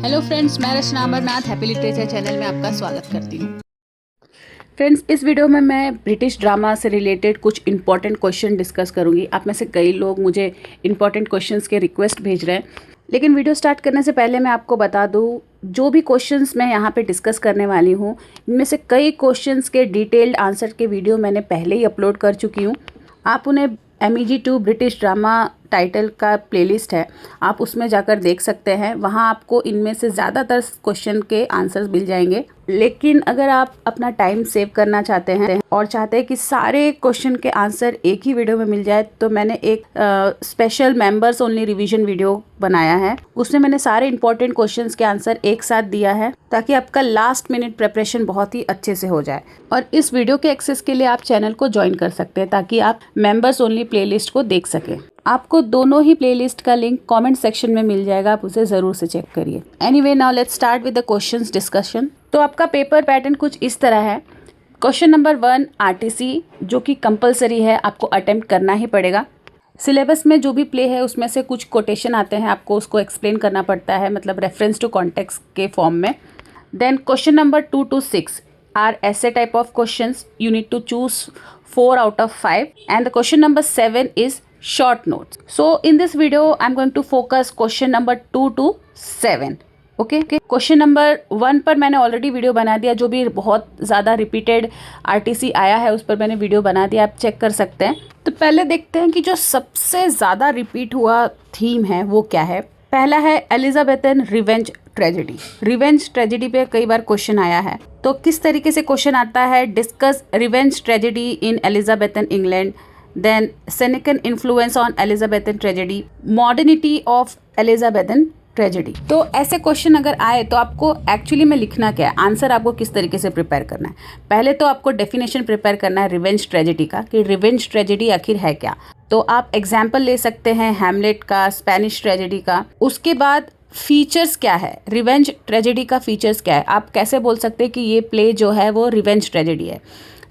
Hello friends, मैं रचना Amarnath happy literature channel में आपका स्वागत करती हूँ। फ्रेंड्स, इस वीडियो में मैं ब्रिटिश ड्रामा से रिलेटेड कुछ इंपॉर्टेंट क्वेश्चन डिस्कस करूँगी। आप में से कई लोग मुझे इंपॉर्टेंट क्वेश्चंस के रिक्वेस्ट भेज रहे हैं, लेकिन वीडियो स्टार्ट करने से पहले मैं आपको बता दूँ, जो भी क्वेश्चंस मैं यहाँ पे डिस्कस करने वाली हूँ, इनमें से कई क्वेश्चंस के डिटेल्ड आंसर के वीडियो मैंने पहले ही अपलोड कर चुकी हूँ। आप उन्हें MEG2 ब्रिटिश ड्रामा टाइटल का प्लेलिस्ट है, आप उसमें जाकर देख सकते हैं। वहाँ आपको इनमें से ज़्यादातर क्वेश्चन के आंसर्स मिल जाएंगे। लेकिन अगर आप अपना टाइम सेव करना चाहते हैं और चाहते हैं कि सारे क्वेश्चन के आंसर एक ही वीडियो में मिल जाए, तो मैंने एक special members only revision video बनाया है। उसमें मैंने सारे इंपॉर्टेंट क्वेश्चंस के आंसर एक साथ दिया है, ताकि आपका लास्ट मिनट प्रिपरेशन बहुत ही अच्छे से हो जाए। और इस वीडियो के एक्सेस के लिए आप चैनल को ज्वाइन कर सकते हैं, ताकि आप मेंबर्स ओनली प्लेलिस्ट को देख सकें। आपको दोनों ही प्लेलिस्ट का लिंक कमेंट सेक्शन में मिल जाएगा, आप उसे ज़रूर से चेक करिए। Anyway, now let's start with the questions discussion. तो आपका पेपर पैटर्न कुछ इस तरह है। क्वेश्चन नंबर 1 RTC, जो कि कंपलसरी है, आपको अटेम्प्ट करना ही पड़ेगा। सिलेबस में जो भी प्ले है उसमें से कुछ कोटेशन आते हैं, आपको उसको एक्सप्लेन करना पड़ता है, मतलब रेफरेंस टू कॉन्टेक्स्ट के फॉर्म में। Then question number 2 to 6 are ऐसे type of questions, you need to choose 4 out of 5, and the question number 7 is short notes. So in this video I'm going to focus question number 2 to 7. Okay, question number 1 पर मैंने already video बना दिया। जो भी बहुत ज़्यादा repeated RTC आया है उस पर मैंने वीडियो बना दिया, आप चेक कर सकते हैं। तो पहले देखते हैं कि जो सबसे ज़्यादा रिपीट हुआ थीम है वो क्या है। पहला है Elizabethan revenge tragedy. Revenge tragedy पे कई बार क्वेश्चन आया है, तो किस तरीके से क्वेश्चन आता है। Discuss revenge tragedy in Elizabethan England, then Senecan influence on Elizabethan tragedy, modernity of Elizabethan tragedy. तो ऐसे क्वेश्चन अगर आए तो आपको एक्चुअली में लिखना क्या है, आंसर आपको किस तरीके से प्रिपेयर करना है। पहले तो आपको डेफिनेशन प्रिपेयर करना है रिवेंज ट्रेजेडी का, कि रिवेंज ट्रेजेडी आखिर है क्या। तो आप एग्जाम्पल ले सकते हैं हैमलेट का, स्पेनिश ट्रेजेडी का। उसके बाद फीचर्स क्या है, रिवेंज ट्रेजेडी का फीचर्स क्या है। आप कैसे बोल सकते हैं कि ये प्ले जो है वो रिवेंज ट्रेजेडी है।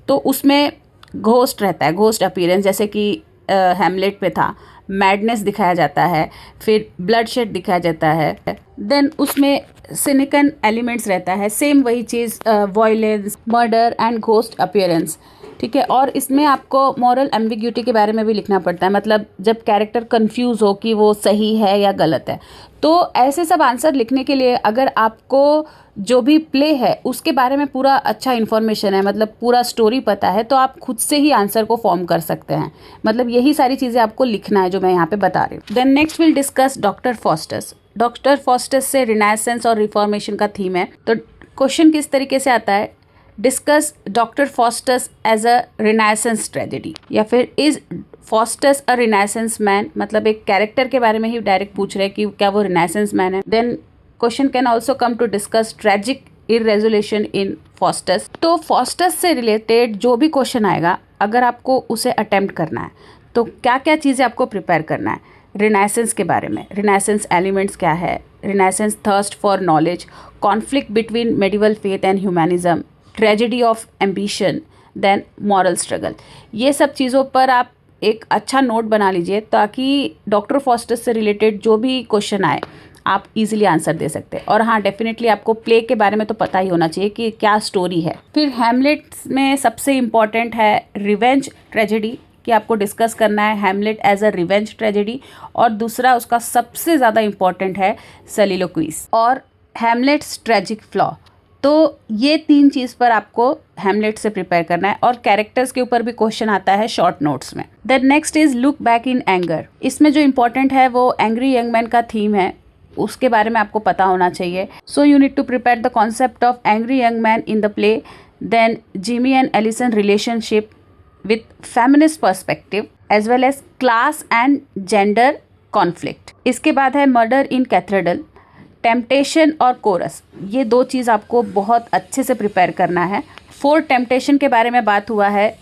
तो उसमें घोस्ट रहता है, घोस्ट अपीयरेंस, जैसे कि हैमलेट पे था, मैडनेस दिखाया जाता है, फिर ब्लड शेड दिखाया जाता है। देन उसमें सिनिकन एलिमेंट्स रहता है, सेम वही चीज़, violence, murder and ghost appearance, ठीक है। और इसमें आपको मॉरल एम्बिग्यूटी के बारे में भी लिखना पड़ता है, मतलब जब कैरेक्टर कंफ्यूज हो कि वो सही है या गलत है। तो ऐसे सब आंसर लिखने के लिए अगर आपको जो भी प्ले है उसके बारे में पूरा अच्छा इन्फॉर्मेशन है, मतलब पूरा स्टोरी पता है, तो आप खुद से ही आंसर को फॉर्म कर सकते हैं। मतलब यही सारी चीज़ें आपको लिखना है जो मैं यहाँ पे बता रही हूँ। Then next will discuss doctor Faustus. Doctor Faustus से रिनाइसेंस और रिफॉर्मेशन का थीम है। तो क्वेश्चन किस तरीके से आता है, discuss doctor Faustus as a Renaissance tragedy, या फिर is Faustus a Renaissance man, मतलब एक कैरेक्टर के बारे में ही डायरेक्ट पूछ रहे हैं कि क्या वो रिनाइसेंस मैन है। Then question can also come to discuss tragic irresolution in Faustus. तो फॉस्टस से रिलेटेड जो भी क्वेश्चन आएगा, अगर आपको उसे अटेम्प्ट करना है तो क्या क्या चीज़ें आपको प्रिपेयर करना है। रिनाइसेंस के बारे में, रिनाइसेंस एलिमेंट्स क्या है, Renaissance thirst for knowledge, conflict between medieval faith and humanism, tragedy of ambition, then moral struggle. ये सब चीज़ों पर आप एक अच्छा नोट बना लीजिए, ताकि डॉक्टर फॉस्टस से रिलेटेड जो भी क्वेश्चन आए आप इजीली आंसर दे सकते हैं। और हाँ, डेफिनेटली आपको प्ले के बारे में तो पता ही होना चाहिए कि क्या स्टोरी है। फिर हैमलेट में सबसे इम्पॉर्टेंट है रिवेंज ट्रेजेडी, कि आपको डिस्कस करना है Hamlet as a revenge tragedy. और दूसरा उसका सबसे ज़्यादा इम्पॉर्टेंट है सलीलोक्विज और हैमलेट्स ट्रेजिक फ्लॉ। तो ये 3 चीज़ पर आपको हैमलेट से प्रिपेयर करना है। और कैरेक्टर्स के ऊपर भी क्वेश्चन आता है शॉर्ट नोट्स में। Then next is look back in anger. इसमें जो इम्पोर्टेंट है वो एंग्री यंग मैन का थीम है, उसके बारे में आपको पता होना चाहिए। So you need to prepare the concept of angry young man in the play. Then Jimmy and Alison relationship with feminist perspective as well as class and gender conflict. इसके बाद है मर्डर इन कैथेड्रल, टेम्पटेशन और coarse. ये 2 चीज़ आपको बहुत अच्छे से prepare करना है। 4 टेम्पटेशन के बारे में बात हुआ है,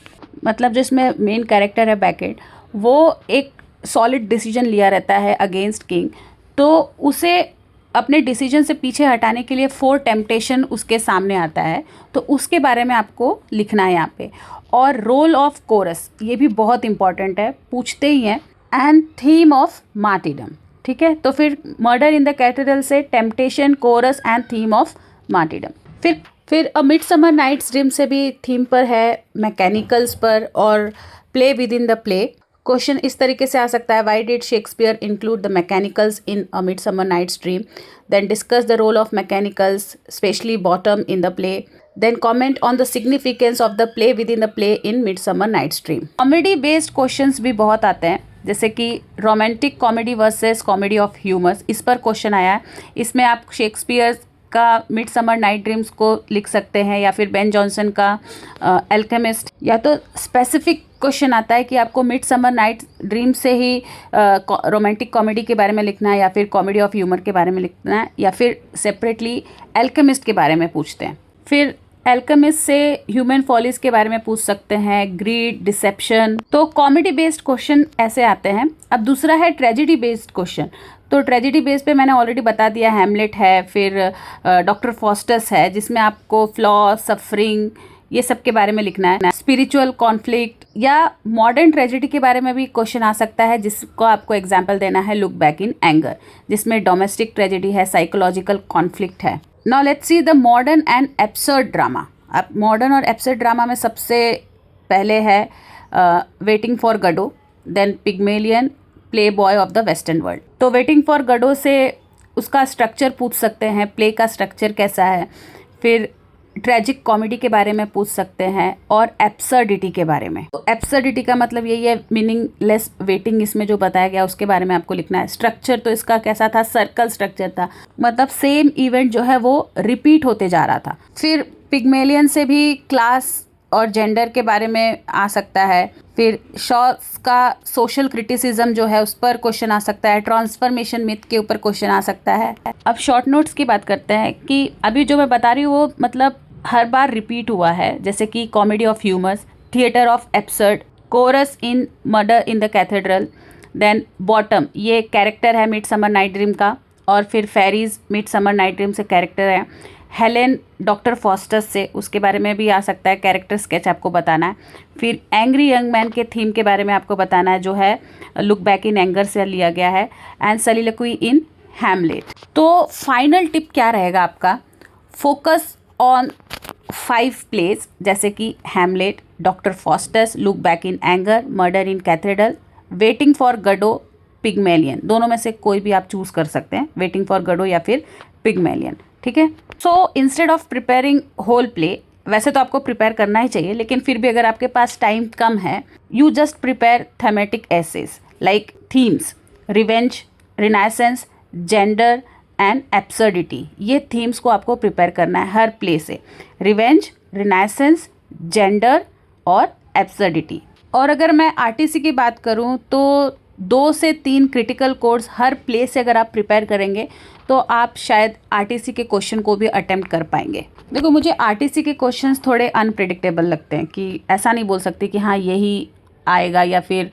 मतलब जिसमें मेन कैरेक्टर है बैकेट, वो एक सॉलिड डिसीजन लिया रहता है अगेंस्ट किंग, तो उसे अपने डिसीजन से पीछे हटाने के लिए 4 टेम्पटेशन उसके सामने आता है, तो उसके बारे में आपको लिखना है यहाँ पे। और रोल ऑफ कोरस, ये भी बहुत इंपॉर्टेंट है, पूछते ही हैं। एंड थीम ऑफ मार्टिडम, ठीक है। तो फिर मर्डर इन द कैथेड्रल से temptation, chorus and theme of martyrdom. फिर अ मिडसमर नाइट्स ड्रीम से भी थीम पर है, मैकेनिकल्स पर और play within the play. Question इस तरीके से आ सकता है, why did Shakespeare include the mechanicals in a Midsummer Night's Dream, then discuss the role of mechanicals specially Bottom in the play, then comment on the significance of the play within the play in Midsummer Night's Dream. Comedy based questions भी बहुत आते हैं, जैसे कि romantic comedy versus comedy of humours, इस पर question आया है। इसमें आप शेक्सपियर का मिडसमर नाइट ड्रीम्स को लिख सकते हैं या फिर बेन जॉनसन का अल्केमिस्ट, या तो स्पेसिफिक क्वेश्चन आता है कि आपको मिडसमर नाइट ड्रीम से ही रोमांटिक कॉमेडी के बारे में लिखना है या फिर कॉमेडी ऑफ ह्यूमर के बारे में लिखना है, या फिर सेपरेटली अल्केमिस्ट के बारे में पूछते हैं। फिर अल्केमिस्ट से ह्यूमन फॉलीज के बारे में पूछ सकते हैं, ग्रीड, डिसेप्शन। तो कॉमेडी बेस्ड क्वेश्चन ऐसे आते हैं। अब दूसरा है ट्रेजेडी बेस्ड क्वेश्चन। तो ट्रेजेडी बेस्ड पे मैंने ऑलरेडी बता दिया, हैमलेट है, फिर डॉक्टर फॉस्टस है जिसमें आपको फ्लॉ, सफरिंग, ये सब के बारे में लिखना है। स्पिरिचुअल कॉन्फ्लिक्ट या मॉडर्न ट्रेजेडी के बारे में भी क्वेश्चन आ सकता है, जिसको आपको एग्जाम्पल देना है लुक बैक इन एंगर, जिसमें डोमेस्टिक ट्रेजेडी है, साइकोलॉजिकल कॉन्फ्लिक्ट है। Now let's see the modern and absurd drama. अब मॉडर्न और एब्सर्ड ड्रामा में सबसे पहले है waiting for Godot, then Pygmalion, play boy of the western world. तो वेटिंग फॉर गडो से उसका स्ट्रक्चर पूछ सकते हैं, प्ले का स्ट्रक्चर कैसा है। फिर ट्रेजिक कॉमेडी के बारे में पूछ सकते हैं और एब्सर्डिटी के बारे में। तो एब्सर्डिटी का मतलब यही है, मीनिंगलेस वेटिंग इसमें जो बताया गया उसके बारे में आपको लिखना है। स्ट्रक्चर तो इसका कैसा था, सर्कल स्ट्रक्चर था, मतलब सेम इवेंट जो है वो रिपीट होते जा रहा था। फिर पिग्मेलियन से भी क्लास और जेंडर के बारे में आ सकता है। फिर शॉस का सोशल क्रिटिसिज्म जो है उस पर क्वेश्चन आ सकता है। ट्रांसफॉर्मेशन मिथ के ऊपर क्वेश्चन आ सकता है। अब शॉर्ट नोट्स की बात करते हैं कि अभी जो मैं बता रही हूँ वो मतलब हर बार रिपीट हुआ है, जैसे कि comedy of humours, theatre of absurd, chorus in Murder in the Cathedral, then Bottom ये कैरेक्टर है मिडसमर नाइट ड्रीम का, और फिर फेरीज मिडसमर नाइट ड्रीम से कैरेक्टर है। हेलेन डॉक्टर फॉस्टस से उसके बारे में भी आ सकता है, कैरेक्टर स्केच आपको बताना है। फिर एंग्री यंग मैन के थीम के बारे में आपको बताना है, जो है लुक बैक इन एंगर से लिया गया है, एंड सलीलक्वी इन हैमलेट। तो फाइनल टिप क्या रहेगा आपका, फोकस ऑन 5 प्लेस जैसे कि Hamlet, doctor Faustus, look back in anger, murder in cathedral, waiting for Godot, Pygmalion. दोनों में से कोई भी आप चूज कर सकते हैं, वेटिंग फॉर गडो या फिर पिग्मेलियन, ठीक है। So instead of preparing whole play, वैसे तो आपको प्रिपेयर करना ही चाहिए, लेकिन फिर भी अगर आपके पास टाइम कम है, you just prepare thematic essays like themes, revenge, renaissance, gender and absurdity. ये थीम्स को आपको प्रिपेयर करना है हर प्ले से, रिवेंज, रिनाइसेंस, जेंडर और एब्सर्डिटी। और अगर मैं आरटीसी की बात करूं तो 2 से 3 क्रिटिकल कोड्स हर प्ले से अगर आप प्रिपेयर करेंगे तो आप शायद आरटीसी के क्वेश्चन को भी अटेम्प्ट कर पाएंगे। देखो, मुझे आरटीसी के क्वेश्चंस थोड़े अनप्रेडिक्टेबल लगते हैं, कि ऐसा नहीं बोल सकती कि हाँ यही आएगा या फिर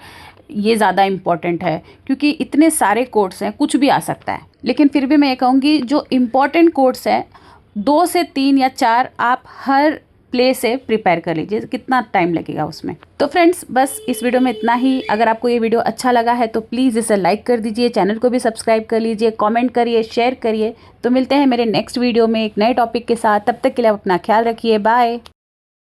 ये ज़्यादा इम्पॉर्टेंट है, क्योंकि इतने सारे कोड्स हैं, कुछ भी आ सकता है। लेकिन फिर भी मैं ये कहूँगी जो इम्पॉर्टेंट कोड्स हैं 2 से 3 या 4 आप हर प्ले से प्रिपेयर कर लीजिए, कितना टाइम लगेगा उसमें। तो फ्रेंड्स, बस इस वीडियो में इतना ही। अगर आपको ये वीडियो अच्छा लगा है तो प्लीज़ इसे लाइक कर दीजिए, चैनल को भी सब्सक्राइब कर लीजिए, कमेंट करिए, शेयर करिए। तो मिलते हैं मेरे नेक्स्ट वीडियो में एक नए टॉपिक के साथ। तब तक के लिए आप अपना ख्याल रखिए। बाय।